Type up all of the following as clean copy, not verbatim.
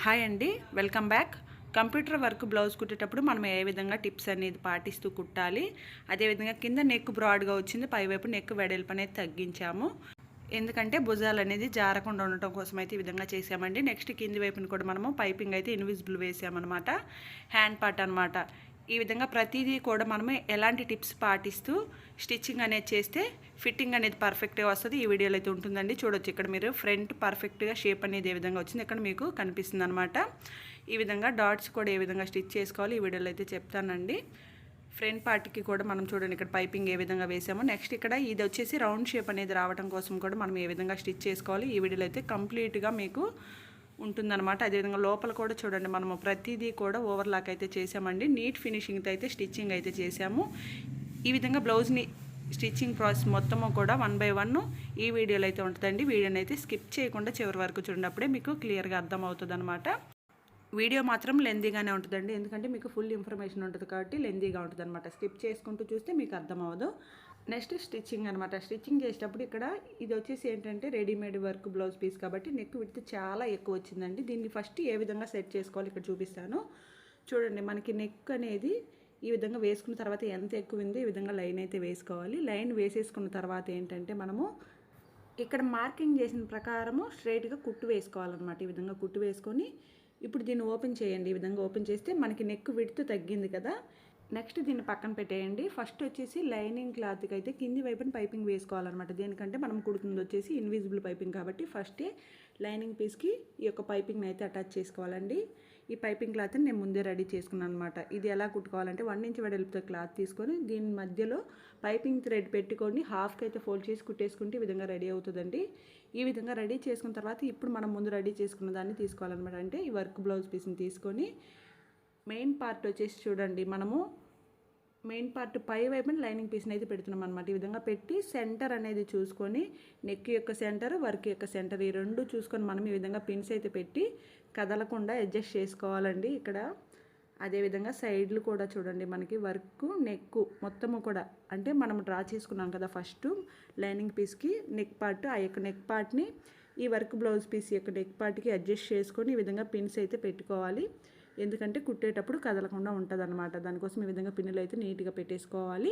Hi అండి, welcome back. Computer work blouse కుట్టేటప్పుడు మనం ఏ విధంగా టిప్స్ అనేది పాటిస్తూ కుట్టాలి, అదేవిధంగా కింద నెక్ బ్రాడ్గా వచ్చింది, పైవైపు నెక్ వెడల్పు అనేది తగ్గించాము. ఎందుకంటే భుజాలు అనేది జారకుండా ఉండటం కోసం అయితే ఈ విధంగా చేసామండి. నెక్స్ట్ కింది వైపుని కూడా మనము పైపింగ్ అయితే ఇన్విజిబుల్ వేసామన్నమాట, హ్యాండ్ పార్ట్ అనమాట. ఈ విధంగా ప్రతిదీ కూడా మనము ఎలాంటి టిప్స్ పాటిస్తూ స్టిచ్చింగ్ అనేది చేస్తే ఫిట్టింగ్ అనేది పర్ఫెక్ట్గా వస్తుంది ఈ వీడియోలో అయితే ఉంటుందండి. చూడొచ్చు ఇక్కడ మీరు ఫ్రంట్ పర్ఫెక్ట్గా షేప్ అనేది ఏ విధంగా వచ్చింది ఇక్కడ మీకు కనిపిస్తుంది అనమాట. ఈ విధంగా డాట్స్ కూడా ఏ విధంగా స్టిచ్ చేసుకోవాలి ఈ వీడియోలో అయితే చెప్తానండి. ఫ్రంట్ పార్ట్కి కూడా మనం చూడండి ఇక్కడ పైపింగ్ ఏ విధంగా వేసాము. నెక్స్ట్ ఇక్కడ ఇది వచ్చేసి రౌండ్ షేప్ అనేది రావడం కోసం కూడా మనం ఏ విధంగా స్టిచ్ చేసుకోవాలి ఈ వీడియోలో అయితే కంప్లీట్గా మీకు ఉంటుందన్నమాట. అదేవిధంగా లోపల కూడా చూడండి మనము ప్రతిదీ కూడా ఓవర్లాక్ అయితే చేసామండి. నీట్ ఫినిషింగ్తో అయితే స్టిచ్చింగ్ అయితే చేసాము. ఈ విధంగా బ్లౌజ్ని స్టిచ్చింగ్ ప్రాసెస్ మొత్తము కూడా 1 by 1 ఈ వీడియోలో అయితే ఉంటుందండి. వీడియోని అయితే స్కిప్ చేయకుండా చివరి వరకు చూడప్పుడే మీకు క్లియర్గా అర్థమవుతుంది అనమాట. వీడియో మాత్రం లెందీగానే ఉంటుందండి, ఎందుకంటే మీకు ఫుల్ ఇన్ఫర్మేషన్ ఉంటుంది కాబట్టి లెందీగా ఉంటుంది అనమాట. స్కిప్ చేసుకుంటూ చూస్తే మీకు అర్థమవ్వదు. నెక్స్ట్ స్టిచ్చింగ్ అనమాట. స్టిచ్చింగ్ చేసేటప్పుడు ఇక్కడ ఇది వచ్చేసి ఏంటంటే రెడీమేడ్ వర్క్ బ్లౌజ్ పీస్ కాబట్టి నెక్ విడ్త్ చాలా ఎక్కువ వచ్చిందండి. దీన్ని ఫస్ట్ ఏ విధంగా సెట్ చేసుకోవాలి ఇక్కడ చూపిస్తాను. చూడండి మనకి నెక్ అనేది ఈ విధంగా వేసుకున్న తర్వాత ఎంత ఎక్కువ ఉంది ఈ విధంగా లైన్ అయితే వేసుకోవాలి. లైన్ వేసేసుకున్న తర్వాత ఏంటంటే మనము ఇక్కడ మార్కింగ్ చేసిన ప్రకారము స్ట్రైట్గా కుట్టు వేసుకోవాలన్నమాట. ఈ విధంగా కుట్టు వేసుకొని ఇప్పుడు దీన్ని ఓపెన్ చేయండి. ఈ విధంగా ఓపెన్ చేస్తే మనకి నెక్ విడ్త్ తగ్గింది కదా. నెక్స్ట్ దీన్ని పక్కన పెట్టేయండి. ఫస్ట్ వచ్చేసి లైనింగ్ క్లాత్కి అయితే కింది వైపున పైపింగ్ వేసుకోవాలన్నమాట. దేనికంటే మనం కుడుతుంది వచ్చేసి ఇన్విజిబుల్ పైపింగ్ కాబట్టి ఫస్టే లైనింగ్ పీస్కి ఈ యొక్క పైపింగ్ని అయితే అటాచ్ చేసుకోవాలండి. ఈ పైపింగ్ క్లాత్ని నేను ముందే రెడీ చేసుకున్నాను అనమాట. ఇది ఎలా కుట్టుకోవాలంటే 1 ఇంచ్ వెడల్పుతో క్లాత్ తీసుకొని దీని మధ్యలో పైపింగ్ థ్రెడ్ పెట్టుకొని హాఫ్కి అయితే ఫోల్డ్ చేసి కుట్టేసుకుంటే ఈ విధంగా రెడీ అవుతుందండి. ఈ విధంగా రెడీ చేసుకున్న తర్వాత ఇప్పుడు మనం ముందు రెడీ చేసుకున్న దాన్ని తీసుకోవాలన్నమాట. అంటే ఈ వర్క్ బ్లౌజ్ పీస్ని తీసుకొని మెయిన్ పార్ట్ వచ్చేసి చూడండి మనము మెయిన్ పార్ట్ పై వైపున లైనింగ్ పీస్ని అయితే పెడుతున్నాం అనమాట. ఈ విధంగా పెట్టి సెంటర్ అనేది చూసుకొని నెక్ యొక్క సెంటర్, వర్క్ యొక్క సెంటర్ ఈ రెండు చూసుకొని మనం ఈ విధంగా పిన్స్ అయితే పెట్టి కదలకుండా అడ్జస్ట్ చేసుకోవాలండి ఇక్కడ. అదేవిధంగా సైడ్లు కూడా చూడండి మనకి వర్క్ నెక్ మొత్తము కూడా అంటే మనం డ్రా చేసుకున్నాం కదా ఫస్ట్ లైనింగ్ పీస్కి నెక్ పార్ట్, ఆ యొక్క నెక్ పార్ట్ని ఈ వర్క్ బ్లౌజ్ పీస్ యొక్క నెక్ పార్ట్కి అడ్జస్ట్ చేసుకొని ఈ విధంగా పిన్స్ అయితే పెట్టుకోవాలి. ఎందుకంటే కుట్టేటప్పుడు కదలకుండా ఉంటుంది అనమాట. దానికోసం ఈ విధంగా పిన్నులు అయితే నీట్గా పెట్టేసుకోవాలి.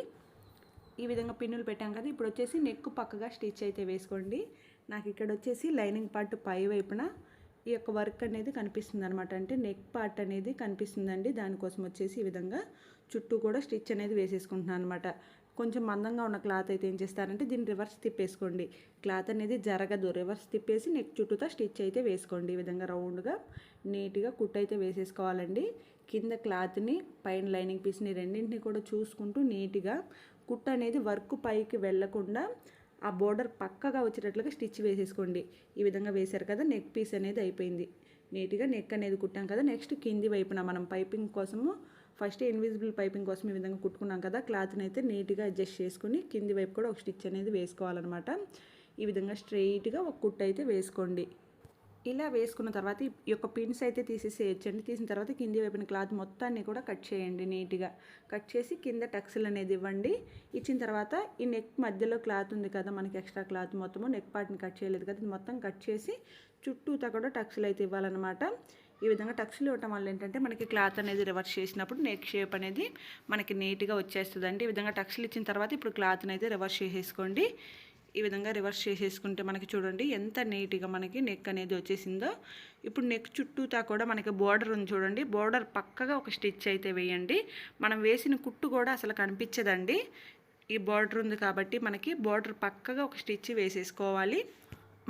ఈ విధంగా పిన్నులు పెట్టాం కదా. ఇప్పుడు వచ్చేసి నెక్ పక్కగా స్టిచ్ అయితే వేసుకోండి. నాకు ఇక్కడ వచ్చేసి లైనింగ్ పార్ట్ పై వైపున ఈ యొక్క వర్క్ అనేది కనిపిస్తుంది అనమాట. అంటే నెక్ పార్ట్ అనేది కనిపిస్తుందండి. దానికోసం వచ్చేసి ఈ విధంగా చుట్టూ కూడా స్టిచ్ అనేది వేసేసుకుంటున్నాను అనమాట. కొంచెం మందంగా ఉన్న క్లాత్ అయితే ఏం చేస్తారంటే దీన్ని రివర్స్ తిప్పేసుకోండి. క్లాత్ అనేది జరగదు, రివర్స్ తిప్పేసి నెక్ చుట్టూతో స్టిచ్ అయితే వేసుకోండి. ఈ విధంగా రౌండ్గా నీట్గా కుట్ అయితే వేసేసుకోవాలండి. కింద క్లాత్ని పైన లైనింగ్ పీస్ని రెండింటిని కూడా చూసుకుంటూ నీట్గా కుట్ అనేది వర్క్ పైకి వెళ్లకుండా ఆ బోర్డర్ పక్కగా వచ్చేటట్లుగా స్టిచ్ వేసేసుకోండి. ఈ విధంగా వేశారు కదా, నెక్ పీస్ అనేది అయిపోయింది. నీట్గా నెక్ అనేది కుట్టాం కదా. నెక్స్ట్ కింది వైపున మనం పైపింగ్ కోసము ఫస్ట్ ఇన్విజిబుల్ పైపింగ్ కోసం ఈ విధంగా కుట్టుకున్నాం కదా. క్లాత్ని అయితే నీట్గా అడ్జస్ట్ చేసుకుని కింది వైపు కూడా ఒక స్టిచ్ అనేది వేసుకోవాలన్నమాట. ఈ విధంగా స్ట్రెయిట్గా ఒక కుట్టు అయితే వేసుకోండి. ఇలా వేసుకున్న తర్వాత ఈ యొక్క పిన్స్ అయితే తీసేసేయచ్చండి. తీసిన తర్వాత కింది వైపున క్లాత్ మొత్తాన్ని కూడా కట్ చేయండి. నీట్గా కట్ చేసి కింద టక్స్లు అనేది ఇవ్వండి. ఇచ్చిన తర్వాత ఈ నెక్ మధ్యలో క్లాత్ ఉంది కదా మనకి, ఎక్స్ట్రా క్లాత్ మొత్తము నెక్ పార్ట్ని కట్ చేయలేదు కదా, ఇది మొత్తం కట్ చేసి చుట్టూతా కూడా టక్స్లు అయితే ఇవ్వాలన్నమాట. ఈ విధంగా టక్స్లు ఇవ్వటం వల్ల ఏంటంటే మనకి క్లాత్ అనేది రివర్స్ చేసినప్పుడు నెక్ షేప్ అనేది మనకి నీట్గా వచ్చేస్తుందండి. ఈ విధంగా టక్స్లు ఇచ్చిన తర్వాత ఇప్పుడు క్లాత్ని అయితే రివర్స్ చేసేసుకోండి. ఈ విధంగా రివర్స్ చేసేసుకుంటే మనకి చూడండి ఎంత నీట్గా మనకి నెక్ అనేది వచ్చేసిందో. ఇప్పుడు నెక్ చుట్టూతా కూడా మనకి బోర్డర్ ఉంది చూడండి, బోర్డర్ పక్కగా ఒక స్టిచ్ అయితే వేయండి. మనం వేసిన కుట్టు కూడా అసలు కనిపించదండి. ఈ బోర్డర్ ఉంది కాబట్టి మనకి బోర్డర్ పక్కగా ఒక స్టిచ్ వేసేసుకోవాలి.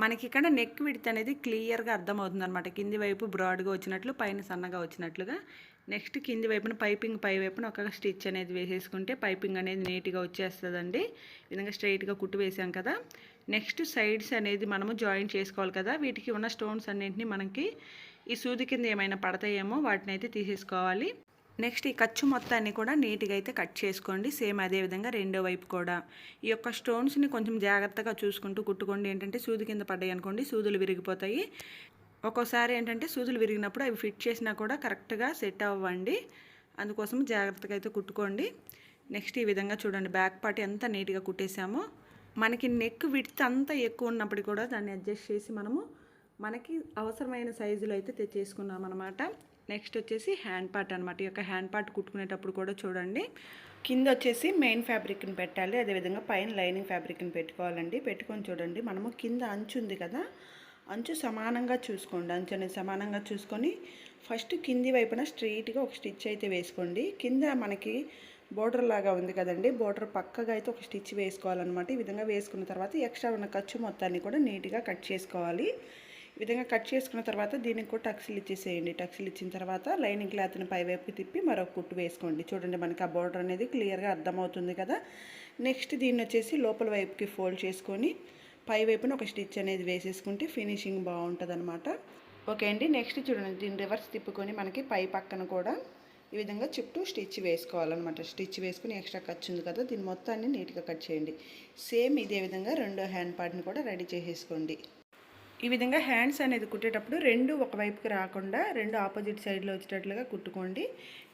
మనకి ఇక్కడ నెక్ విడ్త్ అనేది క్లియర్గా అర్థమవుతుంది అనమాట. కింది వైపు బ్రాడ్గా వచ్చినట్లు, పైన సన్నగా వచ్చినట్లుగా. నెక్స్ట్ కింది వైపున పైపింగ్ పై వైపున ఒక స్టిచ్ అనేది వేసేసుకుంటే పైపింగ్ అనేది నీట్గా వచ్చేస్తుందండి. ఈ విధంగా స్ట్రైట్గా కుట్టు వేసాం కదా. నెక్స్ట్ సైడ్స్ అనేది మనము జాయిన్ చేసుకోవాలి కదా. వీటికి ఉన్న స్టోన్స్ అన్నింటినీ మనకి ఈ సూది కింద ఏమైనా పడతాయేమో వాటిని అయితే తీసేసుకోవాలి. నెక్స్ట్ ఈ ఖర్చు మొత్తాన్ని కూడా నీట్గా అయితే కట్ చేసుకోండి. సేమ్ అదేవిధంగా రెండో వైపు కూడా ఈ యొక్క స్టోన్స్ని కొంచెం జాగ్రత్తగా చూసుకుంటూ కుట్టుకోండి. ఏంటంటే సూది కింద పడ్డాయి అనుకోండి సూదులు విరిగిపోతాయి. ఒక్కోసారి ఏంటంటే సూదులు విరిగినప్పుడు అవి ఫిట్ చేసినా కూడా కరెక్ట్గా సెట్ అవ్వండి. అందుకోసం జాగ్రత్తగా అయితే కుట్టుకోండి. నెక్స్ట్ ఈ విధంగా చూడండి బ్యాక్ పార్ట్ ఎంత నీట్గా కుట్టేసామో. మనకి నెక్ విడ్త్ అంతా ఎక్కువ ఉన్నప్పుడు కూడా దాన్ని అడ్జస్ట్ చేసి మనము మనకి అవసరమైన సైజులో అయితే తెచ్చేసుకున్నాం అనమాట. నెక్స్ట్ వచ్చేసి హ్యాండ్ పార్ట్ అనమాట. ఈ యొక్క హ్యాండ్ పార్ట్ కుట్టుకునేటప్పుడు కూడా చూడండి, కింద వచ్చేసి మెయిన్ ఫ్యాబ్రిక్ని పెట్టాలి, అదేవిధంగా పైన లైనింగ్ ఫ్యాబ్రిక్ని పెట్టుకోవాలండి. పెట్టుకొని చూడండి, మనము కింద అంచు ఉంది కదా, అంచు సమానంగా చూసుకోండి. అంచు అనేది సమానంగా చూసుకొని ఫస్ట్ కింది వైపున స్ట్రెయిట్గా ఒక స్టిచ్ అయితే వేసుకోండి. కింద మనకి బోర్డర్ లాగా ఉంది కదండి, బోర్డర్ పక్కగా అయితే ఒక స్టిచ్ వేసుకోవాలన్నమాట. ఈ విధంగా వేసుకున్న తర్వాత ఎక్స్ట్రా ఉన్న ఖర్చు మొత్తాన్ని కూడా నీట్గా కట్ చేసుకోవాలి. ఈ విధంగా కట్ చేసుకున్న తర్వాత దీనికి కూడా టక్స్లు ఇచ్చేసేయండి. టక్స్లు ఇచ్చిన తర్వాత లైనింగ్ క్లాత్ని పైవైపు తిప్పి మరొక కుట్టు వేసుకోండి. చూడండి, మనకి ఆ బోర్డర్ అనేది క్లియర్గా అర్థమవుతుంది కదా. నెక్స్ట్ దీన్ని వచ్చేసి లోపల వైపుకి ఫోల్డ్ చేసుకొని పై వైపున ఒక స్టిచ్ అనేది వేసేసుకుంటే ఫినిషింగ్ బాగుంటుంది అనమాట. ఓకే అండి, నెక్స్ట్ చూడండి, దీన్ని రివర్స్ తిప్పుకొని మనకి పై పక్కన కూడా ఈ విధంగా చుట్టూ స్టిచ్ వేసుకోవాలన్నమాట. స్టిచ్ వేసుకుని ఎక్స్ట్రా ఖర్చు ఉంది కదా, దీన్ని మొత్తాన్ని నీట్గా కట్ చేయండి. సేమ్ ఇదే విధంగా రెండో హ్యాండ్ పార్ట్ని కూడా రెడీ చేసేసుకోండి. ఈ విధంగా హ్యాండ్స్ అనేది కుట్టేటప్పుడు రెండు ఒకవైపుకి రాకుండా రెండు ఆపోజిట్ సైడ్లో వచ్చేటట్లుగా కుట్టుకోండి.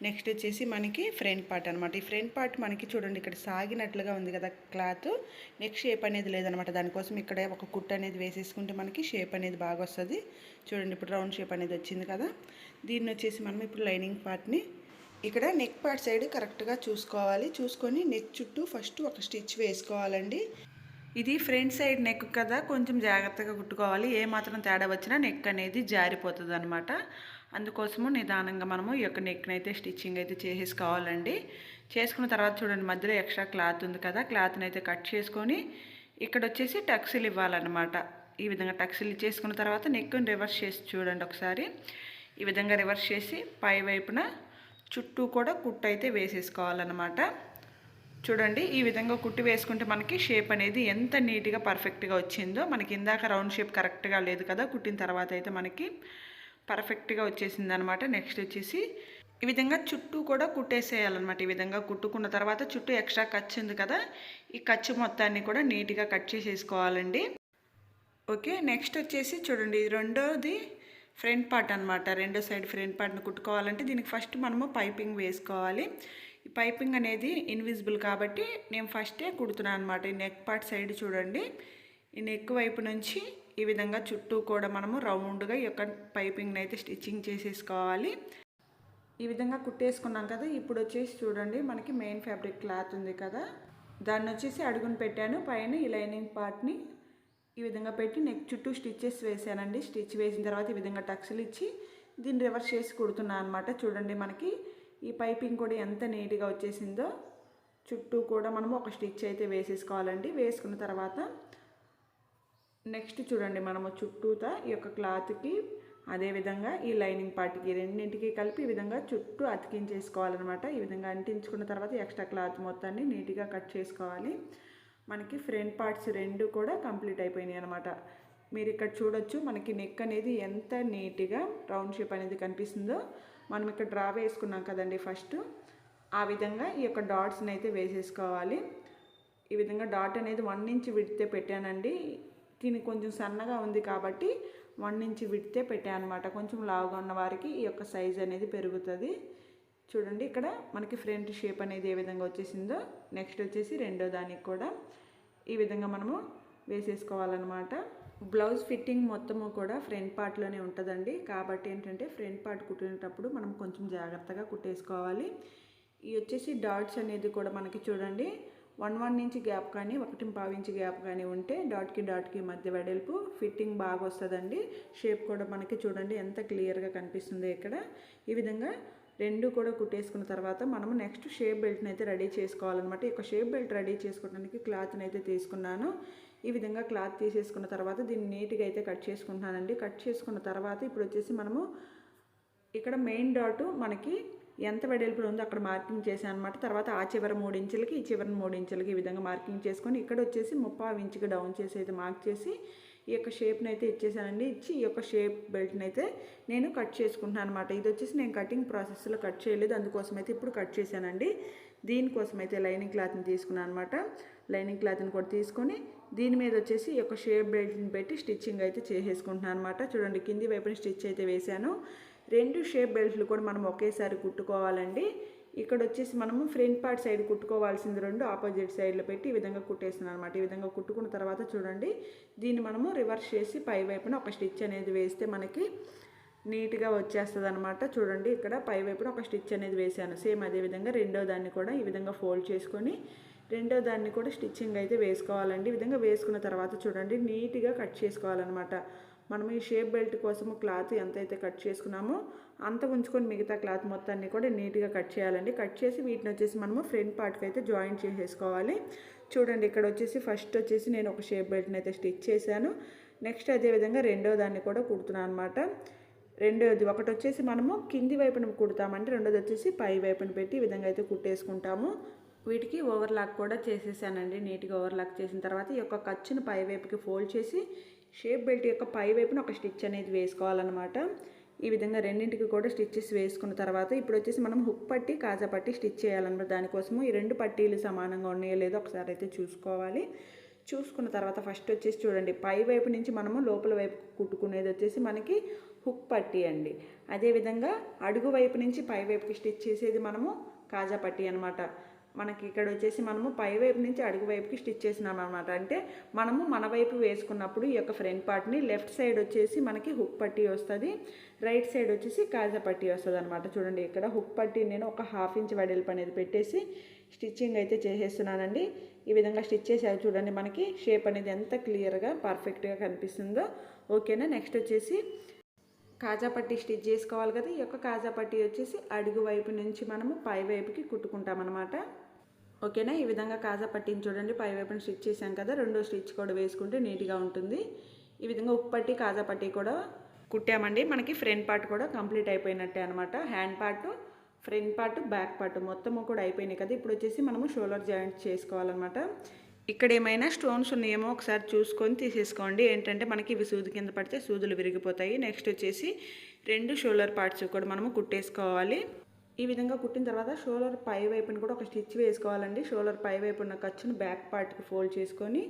నెక్స్ట్ వచ్చేసి మనకి ఫ్రంట్ పార్ట్ అనమాట. ఈ ఫ్రంట్ పార్ట్ మనకి చూడండి ఇక్కడ సాగినట్లుగా ఉంది కదా క్లాత్, నెక్స్ట్ షేప్ అనేది లేదనమాట. దానికోసం ఇక్కడ ఒక కుట్టు అనేది వేసేసుకుంటే మనకి షేప్ అనేది బాగా వస్తుంది. చూడండి, ఇప్పుడు రౌండ్ షేప్ అనేది వచ్చింది కదా. దీన్ని వచ్చేసి మనం ఇప్పుడు లైనింగ్ పార్ట్ని ఇక్కడ నెక్ పార్ట్ సైడ్ కరెక్ట్గా చూసుకోవాలి. చూసుకొని నెక్ చుట్టూ ఫస్ట్ ఒక స్టిచ్ వేసుకోవాలండి. ఇది ఫ్రంట్ సైడ్ నెక్ కదా, కొంచెం జాగ్రత్తగా కుట్టుకోవాలి. ఏ మాత్రం తేడా వచ్చినా నెక్ అనేది జారిపోతుంది అనమాట. అందుకోసము నిదానంగా మనము ఈ యొక్క నెక్ని అయితే స్టిచ్చింగ్ అయితే చేసేసుకోవాలండి. చేసుకున్న తర్వాత చూడండి, మధ్యలో ఎక్స్ట్రా క్లాత్ ఉంది కదా, క్లాత్ని అయితే కట్ చేసుకొని ఇక్కడ వచ్చేసి టక్స్లు ఇవ్వాలన్నమాట. ఈ విధంగా టక్స్లు ఇచ్చేసుకున్న తర్వాత నెక్ని రివర్స్ చేసి చూడండి ఒకసారి. ఈ విధంగా రివర్స్ చేసి పై వైపున చుట్టూ కూడా కుట్టు అయితే వేసేసుకోవాలన్నమాట. చూడండి, ఈ విధంగా కుట్టి వేసుకుంటే మనకి షేప్ అనేది ఎంత నీట్గా పర్ఫెక్ట్గా వచ్చిందో. మనకి ఇందాక రౌండ్ షేప్ కరెక్ట్గా లేదు కదా, కుట్టిన తర్వాత అయితే మనకి పర్ఫెక్ట్గా వచ్చేసింది అనమాట. నెక్స్ట్ వచ్చేసి ఈ విధంగా చుట్టూ కూడా కుట్టేసేయాలన్నమాట. ఈ విధంగా కుట్టుకున్న తర్వాత చుట్టూ ఎక్స్ట్రా ఖర్చు ఉంది కదా, ఈ ఖర్చు మొత్తాన్ని కూడా నీట్గా కట్ చేసేసుకోవాలండి. ఓకే, నెక్స్ట్ వచ్చేసి చూడండి, రెండోది ఫ్రంట్ పార్ట్ అనమాట. రెండో సైడ్ ఫ్రంట్ పార్ట్ని కుట్టుకోవాలంటే దీనికి ఫస్ట్ మనము పైపింగ్ వేసుకోవాలి. ఈ పైపింగ్ అనేది ఇన్విజిబుల్ కాబట్టి నేను ఫస్టే కుడుతున్నాను అనమాట. ఈ నెక్ పార్ట్ సైడ్ చూడండి, ఈ నెక్ వైపు నుంచి ఈ విధంగా చుట్టూ కూడా మనము రౌండ్గా ఈ యొక్క పైపింగ్ని అయితే స్టిచ్చింగ్ చేసేసుకోవాలి. ఈ విధంగా కుట్టేసుకున్నాం కదా. ఇప్పుడు వచ్చేసి చూడండి, మనకి మెయిన్ ఫ్యాబ్రిక్ క్లాత్ ఉంది కదా, దాన్ని వచ్చేసి అడుగును పెట్టాను. పైన ఈ లైనింగ్ పార్ట్ని ఈ విధంగా పెట్టి నెక్ చుట్టూ స్టిచ్చెస్ వేసానండి. స్టిచ్ వేసిన తర్వాత ఈ విధంగా టక్స్లు ఇచ్చి దీన్ని రివర్స్ చేసి కుడుతున్నాను అనమాట. చూడండి, మనకి ఈ పైపింగ్ కూడా ఎంత నీట్గా వచ్చేసిందో. చుట్టూ కూడా మనము ఒక స్టిచ్ అయితే వేసేసుకోవాలండి. వేసుకున్న తర్వాత నెక్స్ట్ చూడండి, మనము చుట్టూతా ఈ యొక్క క్లాత్కి అదేవిధంగా ఈ లైనింగ్ పార్ట్కి రెండింటికి కలిపి ఈ విధంగా చుట్టూ అతికించేసుకోవాలన్నమాట. ఈ విధంగా అంటించుకున్న తర్వాత ఎక్స్ట్రా క్లాత్ మొత్తాన్ని నీట్గా కట్ చేసుకోవాలి. మనకి ఫ్రంట్ పార్ట్స్ రెండు కూడా కంప్లీట్ అయిపోయినాయి అనమాట. మీరు ఇక్కడ చూడొచ్చు, మనకి నెక్ అనేది ఎంత నీట్గా రౌండ్ షేప్ అనేది కనిపిస్తుందో. మనం ఇక్కడ డ్రా వేసుకున్నాం కదండి ఫస్ట్, ఆ విధంగా ఈ యొక్క డాట్స్ని అయితే వేసేసుకోవాలి. ఈ విధంగా డాట్ అనేది 1 ఇంచ్ విడితే పెట్టానండి. దీనికి కొంచెం సన్నగా ఉంది కాబట్టి 1 ఇంచ్ విడితే పెట్టాను అనమాట. కొంచెం లావుగా ఉన్న వారికి ఈ యొక్క సైజ్ అనేది పెరుగుతుంది. చూడండి, ఇక్కడ మనకి ఫ్రంట్ షేప్ అనేది ఏ విధంగా వచ్చేసిందో. నెక్స్ట్ వచ్చేసి రెండో దానికి కూడా ఈ విధంగా మనము వేసేసుకోవాలన్నమాట. బ్లౌజ్ ఫిట్టింగ్ మొత్తము కూడా ఫ్రంట్ పార్ట్లోనే ఉంటుందండి. కాబట్టి ఏంటంటే ఫ్రంట్ పార్ట్ కుట్టినప్పుడు మనం కొంచెం జాగ్రత్తగా కుట్టేసుకోవాలి. ఈ వచ్చేసి డాట్స్ అనేది కూడా మనకి చూడండి 1 ఇంచ్ గ్యాప్ కానీ 1.5 ఇంచ్ గ్యాప్ కానీ ఉంటే డాట్కి మధ్య వెడల్పు ఫిట్టింగ్ బాగా వస్తుందండి. షేప్ కూడా మనకి చూడండి ఎంత క్లియర్గా కనిపిస్తుందో ఇక్కడ. ఈ విధంగా రెండు కూడా కుట్టేసుకున్న తర్వాత మనము నెక్స్ట్ షేప్ బెల్ట్ని అయితే రెడీ చేసుకోవాలన్నమాట. ఈ షేప్ బెల్ట్ రెడీ చేసుకోవడానికి క్లాత్ని అయితే తీసుకున్నాను. ఈ విధంగా క్లాత్ తీసేసుకున్న తర్వాత దీన్ని నీట్గా అయితే కట్ చేసుకుంటున్నానండి. కట్ చేసుకున్న తర్వాత ఇప్పుడు వచ్చేసి మనము ఇక్కడ మెయిన్ డాట్ మనకి ఎంత వెడల్పులో ఉందో అక్కడ మార్కింగ్ చేశాను అనమాట. తర్వాత ఆ చివర 3 ఇంచులకి ఈ చివర 3 ఇంచులకి ఈ విధంగా మార్కింగ్ చేసుకొని ఇక్కడ వచ్చేసి 3/4 ఇంచుకి డౌన్ చేసి అయితే మార్క్ చేసి ఈ యొక్క షేప్ని అయితే ఇచ్చేసానండి. ఇచ్చి ఈ యొక్క షేప్ బెల్ట్ని అయితే నేను కట్ చేసుకుంటున్నాను అనమాట. ఇది వచ్చేసి నేను కటింగ్ ప్రాసెస్లో కట్ చేయలేదు, అందుకోసం అయితే ఇప్పుడు కట్ చేశానండి. దీనికోసం అయితే లైనింగ్ క్లాత్ని తీసుకున్నాను అనమాట. లైనింగ్ క్లాత్ని కూడా తీసుకొని దీని మీద వచ్చేసి ఈ యొక్క షేప్ బెల్ట్ని పెట్టి స్టిచ్చింగ్ అయితే చేసేసుకుంటున్నాను అనమాట. చూడండి, కింది వైపున స్టిచ్ అయితే వేశాను. రెండు షేప్ బెల్ట్లు కూడా మనం ఒకేసారి కుట్టుకోవాలండి. ఇక్కడ వచ్చేసి మనము ఫ్రంట్ పార్ట్ సైడ్ కుట్టుకోవాల్సింది 2 ఆపోజిట్ సైడ్లో పెట్టి ఈ విధంగా కుట్టేస్తున్నాను అనమాట. ఈ విధంగా కుట్టుకున్న తర్వాత చూడండి, దీన్ని మనము రివర్స్ చేసి పై వైపున ఒక స్టిచ్ అనేది వేస్తే మనకి నీట్గా వచ్చేస్తుంది అనమాట. చూడండి, ఇక్కడ పై వైపున ఒక స్టిచ్ అనేది వేసాను. సేమ్ అదేవిధంగా రెండో దాన్ని కూడా ఈ విధంగా ఫోల్డ్ చేసుకొని రెండో దాన్ని కూడా స్టిచ్చింగ్ అయితే వేసుకోవాలండి. ఈ విధంగా వేసుకున్న తర్వాత చూడండి, నీట్గా కట్ చేసుకోవాలన్నమాట. మనం ఈ షేప్ బెల్ట్ కోసము క్లాత్ ఎంతైతే కట్ చేసుకున్నామో అంత ఉంచుకొని మిగతా క్లాత్ మొత్తాన్ని కూడా నీట్గా కట్ చేయాలండి. కట్ చేసి వీటిని వచ్చేసి మనము ఫ్రంట్ పార్ట్కి అయితే జాయింట్ చేసేసుకోవాలి. చూడండి, ఇక్కడ వచ్చేసి ఫస్ట్ వచ్చేసి నేను ఒక షేప్ బెల్ట్ని అయితే స్టిచ్ చేశాను. నెక్స్ట్ అదేవిధంగా రెండో దాన్ని కూడా కుడుతున్నాను అనమాట. రెండోది ఒకటి వచ్చేసి మనము కింది వైపున కుడతామంటే రెండోది వచ్చేసి పై వైపున పెట్టి ఈ విధంగా అయితే కుట్టేసుకుంటాము. వీటికి ఓవర్లాక్ కూడా చేసేసానండి. నీట్గా ఓవర్లాక్ చేసిన తర్వాత ఈ యొక్క ఖర్చును పై వైపుకి ఫోల్డ్ చేసి షేప్ బెల్ట్ యొక్క పై వైపున ఒక స్టిచ్ అనేది వేసుకోవాలన్నమాట. ఈ విధంగా రెండింటికి కూడా స్టిచ్చెస్ వేసుకున్న తర్వాత ఇప్పుడు వచ్చేసి మనం హుక్ పట్టి కాజా పట్టి స్టిచ్ చేయాలన్నమాట. దానికోసము ఈ 2 పట్టీలు సమానంగా ఉన్నాయో లేదో ఒకసారి అయితే చూసుకోవాలి. చూసుకున్న తర్వాత ఫస్ట్ వచ్చేసి చూడండి, పై వైపు నుంచి మనము లోపల వైపు కుట్టుకునేది వచ్చేసి మనకి హుక్ పట్టీ అండి. అదేవిధంగా అడుగు వైపు నుంచి పై వైపుకి స్టిచ్ చేసేది మనము కాజా పట్టీ అనమాట. మనకి ఇక్కడ వచ్చేసి మనము పై వైపు నుంచి అడుగు వైపుకి స్టిచ్ చేసినాం అనమాట. అంటే మనము మన వైపు వేసుకున్నప్పుడు ఈ యొక్క ఫ్రంట్ పార్ట్ని లెఫ్ట్ సైడ్ వచ్చేసి మనకి హుక్ పట్టీ వస్తుంది, రైట్ సైడ్ వచ్చేసి కాజా పట్టీ వస్తుంది అనమాట. చూడండి, ఇక్కడ హుక్ పట్టీ నేను ఒక 1/2 ఇంచ్ వెడల్పు అనేది పెట్టేసి స్టిచ్చింగ్ అయితే చేసేస్తున్నానండి. ఈ విధంగా స్టిచ్ చేసాక చూడండి, మనకి షేప్ అనేది ఎంత క్లియర్గా పర్ఫెక్ట్గా కనిపిస్తుందో. ఓకేనా. నెక్స్ట్ వచ్చేసి కాజా పట్టీ స్టిచ్ చేసుకోవాలి కదా. ఈ యొక్క కాజా పట్టీ వచ్చేసి అడుగు వైపు నుంచి మనము పై వైపుకి కుట్టుకుంటామన్నమాట. ఓకేనా. ఈ విధంగా కాజా పట్టీని చూడండి పై వైపున స్టిచ్ చేసాం కదా, రెండో స్టిచ్ కూడా వేసుకుంటే నీట్గా ఉంటుంది. ఈ విధంగా ఉక్ పట్టీ కాజా పట్టీ కూడా కుట్టామండి. మనకి ఫ్రంట్ పార్ట్ కూడా కంప్లీట్ అయిపోయినట్టే అనమాట. Hand part, front part, back part మొత్తము కూడా అయిపోయినాయి కదా. ఇప్పుడు వచ్చేసి మనము షోల్డర్ జాయింట్ చేసుకోవాలన్నమాట. ఇక్కడ ఏమైనా స్టోన్స్ ఉన్నాయేమో ఒకసారి చూసుకొని తీసేసుకోండి. ఏంటంటే మనకి ఇవి సూది కింద పడితే సూదులు విరిగిపోతాయి. నెక్స్ట్ వచ్చేసి 2 షోల్డర్ పార్ట్స్ కూడా మనము కుట్టేసుకోవాలి. ఈ విధంగా కుట్టిన తర్వాత షోల్డర్ పై వైపున కూడా ఒక స్టిచ్ వేసుకోవాలండి. షోల్డర్ పై వైపు ఉన్న ఖర్చును బ్యాక్ పార్ట్కి ఫోల్డ్ చేసుకొని,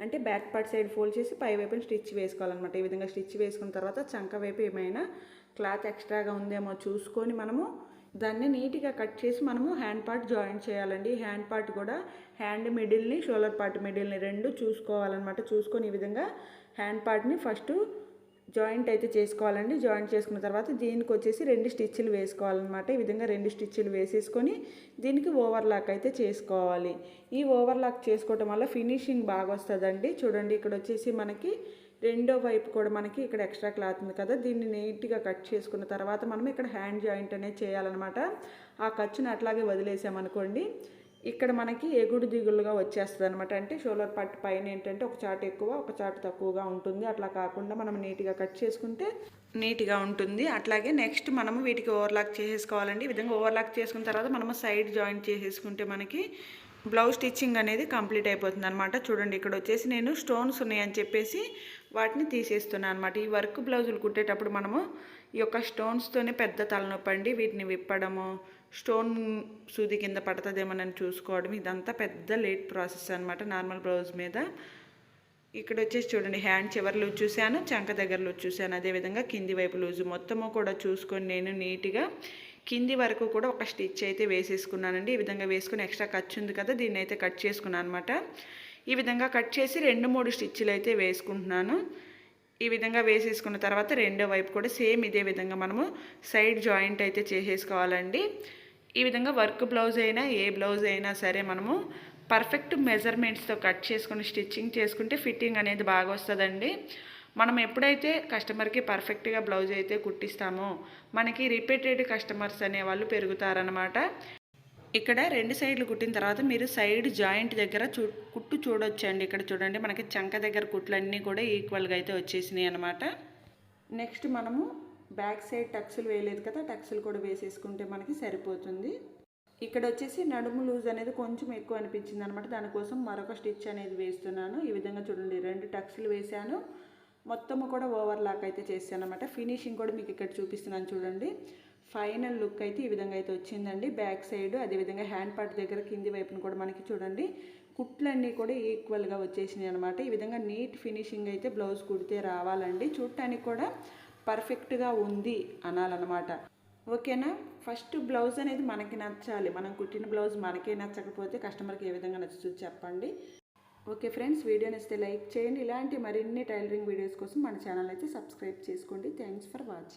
అంటే బ్యాక్ పార్ట్ సైడ్ ఫోల్డ్ చేసి పై వైపున స్టిచ్ వేసుకోవాలన్నమాట. ఈ విధంగా స్టిచ్ వేసుకున్న తర్వాత చంక వైపు ఏమైనా క్లాత్ ఎక్స్ట్రాగా ఉందేమో చూసుకొని మనము దాన్ని నీట్గా కట్ చేసి మనము హ్యాండ్ పార్ట్ జాయింట్ చేయాలండి. హ్యాండ్ పార్ట్ కూడా హ్యాండ్ మిడిల్ని షోల్డర్ పార్ట్ మిడిల్ని 2 చూసుకోవాలన్నమాట. చూసుకొని ఈ విధంగా హ్యాండ్ పార్ట్ని ఫస్ట్ జాయింట్ అయితే చేసుకోవాలండి. జాయింట్ చేసుకున్న తర్వాత దీనికి వచ్చేసి 2 స్టిచ్లు వేసుకోవాలన్నమాట. ఈ విధంగా 2 స్టిచ్లు వేసేసుకొని దీనికి ఓవర్లాక్ అయితే చేసుకోవాలి. ఈ ఓవర్లాక్ చేసుకోవటం వల్ల ఫినిషింగ్ బాగా వస్తుందండి. చూడండి, ఇక్కడ వచ్చేసి మనకి రెండో వైపు కూడా మనకి ఇక్కడ ఎక్స్ట్రా క్లాత్ ఉంది కదా, దీన్ని నీట్గా కట్ చేసుకున్న తర్వాత మనం ఇక్కడ హ్యాండ్ జాయింట్ అనేది చేయాలన్నమాట. ఆ ఖర్చును అట్లాగే వదిలేసామనుకోండి, ఇక్కడ మనకి ఎగుడు దిగులుగా వచ్చేస్తుంది అనమాట. అంటే షోల్డర్ పార్ట్ పైన ఏంటంటే ఒక చాటు ఎక్కువ ఒక చాటు తక్కువగా ఉంటుంది. అట్లా కాకుండా మనం నీట్గా కట్ చేసుకుంటే నీట్గా ఉంటుంది. అట్లాగే నెక్స్ట్ మనము వీటికి ఓవర్లాక్ చేసేసుకోవాలండి. ఈ విధంగా ఓవర్లాక్ చేసుకున్న తర్వాత మనము సైడ్ జాయింట్ చేసేసుకుంటే మనకి బ్లౌజ్ స్టిచ్చింగ్ అనేది కంప్లీట్ అయిపోతుంది అనమాట. చూడండి, ఇక్కడ వచ్చేసి నేను స్టోన్స్ ఉన్నాయని చెప్పేసి వాటిని తీసేస్తున్నాను అనమాట. ఈ వర్క్ బ్లౌజులు కుట్టేటప్పుడు మనము ఈ యొక్క స్టోన్స్తోనే పెద్ద తలనొప్పి అండి. వీటిని విప్పడము, స్టోన్ సూది కింద పడుతుందేమోనని చూసుకోవడం, ఇదంతా పెద్ద లేట్ ప్రాసెస్ అనమాట నార్మల్ బ్లౌజ్ మీద. ఇక్కడ వచ్చేసి చూడండి, హ్యాండ్ చివరి లూజ్ చూశాను, చంక దగ్గర లూజ్ చూశాను, అదేవిధంగా కింది వైపు లూజు మొత్తము కూడా చూసుకొని నేను నీట్గా కింది వరకు కూడా ఒక స్టిచ్ అయితే వేసేసుకున్నానండి. ఈ విధంగా వేసుకుని ఎక్స్ట్రా ఖర్చు ఉంది కదా, దీన్ని అయితే కట్ చేసుకున్నాను అనమాట. ఈ విధంగా కట్ చేసి 2-3 స్టిచ్లు అయితే వేసుకుంటున్నాను. ఈ విధంగా వేసేసుకున్న తర్వాత రెండో వైపు కూడా సేమ్ ఇదే విధంగా మనము సైడ్ జాయింట్ అయితే చేసేసుకోవాలండి. ఈ విధంగా వర్క్ బ్లౌజ్ అయినా ఏ బ్లౌజ్ అయినా సరే మనము పర్ఫెక్ట్ మెజర్మెంట్స్తో కట్ చేసుకుని స్టిచ్చింగ్ చేసుకుంటే ఫిట్టింగ్ అనేది బాగా వస్తుందండి. మనం ఎప్పుడైతే కస్టమర్కి పర్ఫెక్ట్గా బ్లౌజ్ అయితే కుట్టిస్తామో మనకి రిపీటెడ్ కస్టమర్స్ అనేవాళ్ళు పెరుగుతారనమాట. ఇక్కడ 2 సైడ్లు కుట్టిన తర్వాత మీరు సైడ్ జాయింట్ దగ్గర కుట్టు చూడొచ్చండి. ఇక్కడ చూడండి, మనకి చంక దగ్గర కుట్లన్నీ కూడా ఈక్వల్గా అయితే వచ్చేసినాయి అనమాట. నెక్స్ట్ మనము బ్యాక్ సైడ్ టక్స్లు వేయలేదు కదా, టక్స్లు కూడా వేసేసుకుంటే మనకి సరిపోతుంది. ఇక్కడ వచ్చేసి నడుము లూజ్ అనేది కొంచెం ఎక్కువ అనిపించింది అనమాట. దానికోసం మరొక స్టిచ్ అనేది వేస్తున్నాను. ఈ విధంగా చూడండి, 2 టక్స్లు వేసాను, మొత్తము కూడా ఓవర్లాక్ అయితే చేశాను అనమాట. ఫినిషింగ్ కూడా మీకు ఇక్కడ చూపిస్తున్నాను చూడండి. ఫైనల్ లుక్ అయితే ఈ విధంగా అయితే వచ్చిందండి. బ్యాక్ సైడ్ అదేవిధంగా హ్యాండ్ పార్ట్ దగ్గర కింది వైపున కూడా మనకి చూడండి కుట్లన్నీ కూడా ఈక్వల్గా వచ్చేసినాయి అనమాట. ఈ విధంగా నీట్ ఫినిషింగ్ అయితే బ్లౌజ్ కుడితే రావాలండి. చూడటానికి కూడా పర్ఫెక్ట్గా ఉంది అనాలన్నమాట. ఓకేనా. ఫస్ట్ బ్లౌజ్ అనేది మనకి నచ్చాలి. మనం కుట్టిన బ్లౌజ్ మనకే నచ్చకపోతే కస్టమర్కి ఏ విధంగా నచ్చుతుంది చెప్పండి. ఓకే ఫ్రెండ్స్, వీడియో నచ్చితే లైక్ చేయండి. ఇలాంటి మరిన్ని టైలరింగ్ వీడియోస్ కోసం మన ఛానల్ అయితే సబ్స్క్రైబ్ చేసుకోండి. Thanks for watching.